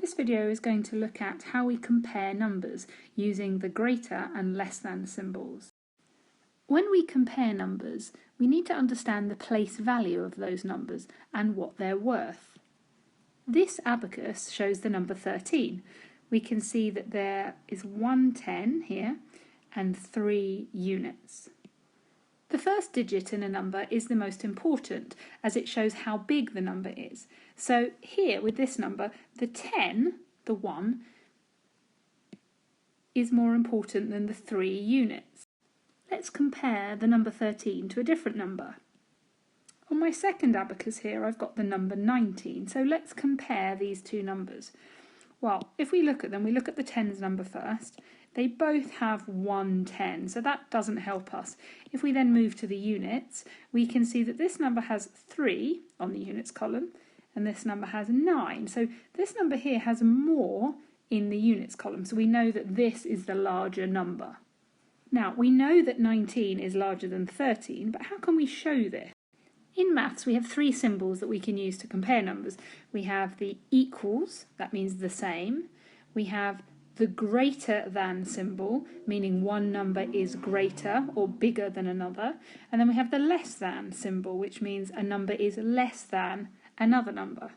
This video is going to look at how we compare numbers using the greater and less than symbols. When we compare numbers, we need to understand the place value of those numbers and what they're worth. This abacus shows the number 13. We can see that there is 1 10 here and 3 units. The first digit in a number is the most important as it shows how big the number is. So here with this number, the 10, the 1, is more important than the 3 units. Let's compare the number 13 to a different number. On my second abacus here I've got the number 19, so let's compare these two numbers. Well, if we look at them, we look at the tens number first. They both have 1 10, so that doesn't help us. If we then move to the units, we can see that this number has 3 on the units column, and this number has 9. So this number here has more in the units column, so we know that this is the larger number. Now, we know that 19 is larger than 13, but how can we show this? In maths, we have 3 symbols that we can use to compare numbers. We have the equals, that means the same. We have the greater than symbol, meaning one number is greater or bigger than another. And then we have the less than symbol, which means a number is less than another number.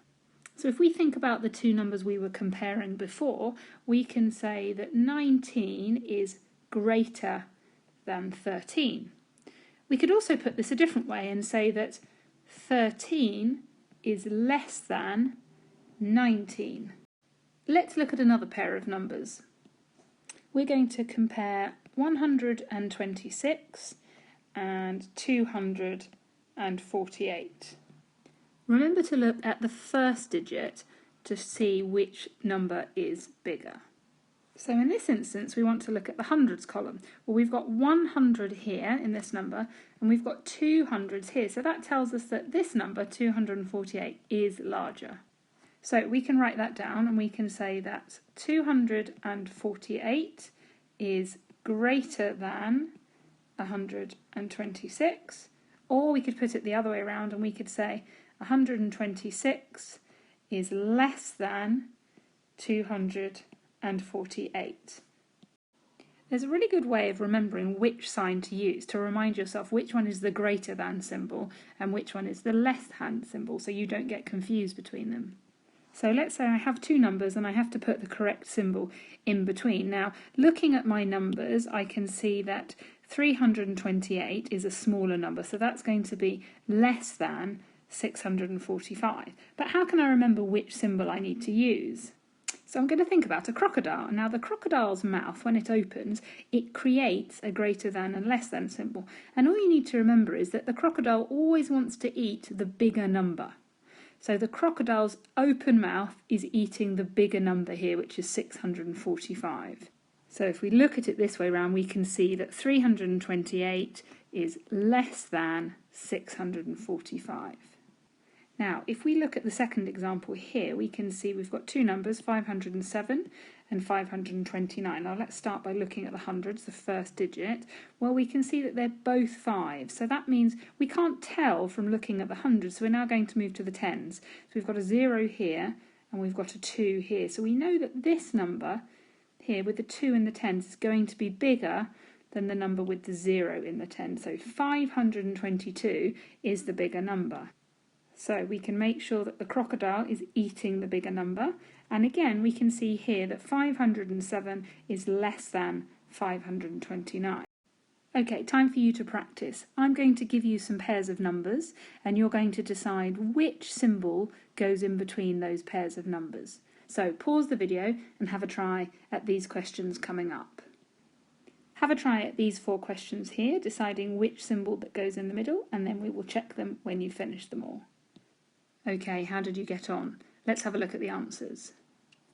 So if we think about the two numbers we were comparing before, we can say that 19 is greater than 13. We could also put this a different way and say that 13 is less than 19. Let's look at another pair of numbers. We're going to compare 126 and 248. Remember to look at the first digit to see which number is bigger. So in this instance, we want to look at the hundreds column. Well, we've got 100 here in this number, and we've got 200s here. So that tells us that this number, 248, is larger. So we can write that down, and we can say that 248 is greater than 126. Or we could put it the other way around, and we could say 126 is less than 248. There's a really good way of remembering which sign to use to remind yourself which one is the greater than symbol and which one is the less than symbol, so you don't get confused between them. So let's say I have two numbers and I have to put the correct symbol in between. Now, looking at my numbers, I can see that 328 is a smaller number, so that's going to be less than 645. But how can I remember which symbol I need to use? So I'm going to think about a crocodile. Now the crocodile's mouth, when it opens, it creates a greater than and less than symbol. And all you need to remember is that the crocodile always wants to eat the bigger number. So the crocodile's open mouth is eating the bigger number here, which is 645. So if we look at it this way round, we can see that 328 is less than 645. Now, if we look at the second example here, we can see we've got two numbers, 507 and 529. Now, let's start by looking at the hundreds, the first digit. Well, we can see that they're both 5. So that means we can't tell from looking at the hundreds. So we're now going to move to the tens. So we've got a 0 here and we've got a 2 here. So we know that this number here with the 2 in the tens is going to be bigger than the number with the 0 in the tens. So 522 is the bigger number. So we can make sure that the crocodile is eating the bigger number. And again, we can see here that 507 is less than 529. Okay, time for you to practice. I'm going to give you some pairs of numbers, and you're going to decide which symbol goes in between those pairs of numbers. So pause the video and have a try at these questions coming up. Have a try at these 4 questions here, deciding which symbol that goes in the middle, and then we will check them when you finish them all. Okay, how did you get on? Let's have a look at the answers.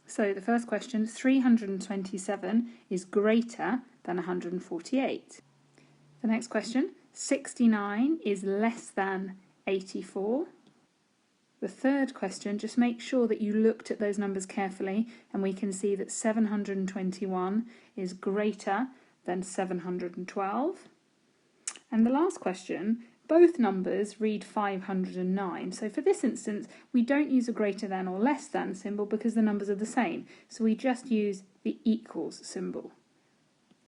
So the first question, 327 is greater than 148. The next question, 69 is less than 84. The third question, just make sure that you looked at those numbers carefully, and we can see that 721 is greater than 712. And the last question, both numbers read 509. So for this instance, we don't use a greater than or less than symbol because the numbers are the same. So we just use the equals symbol.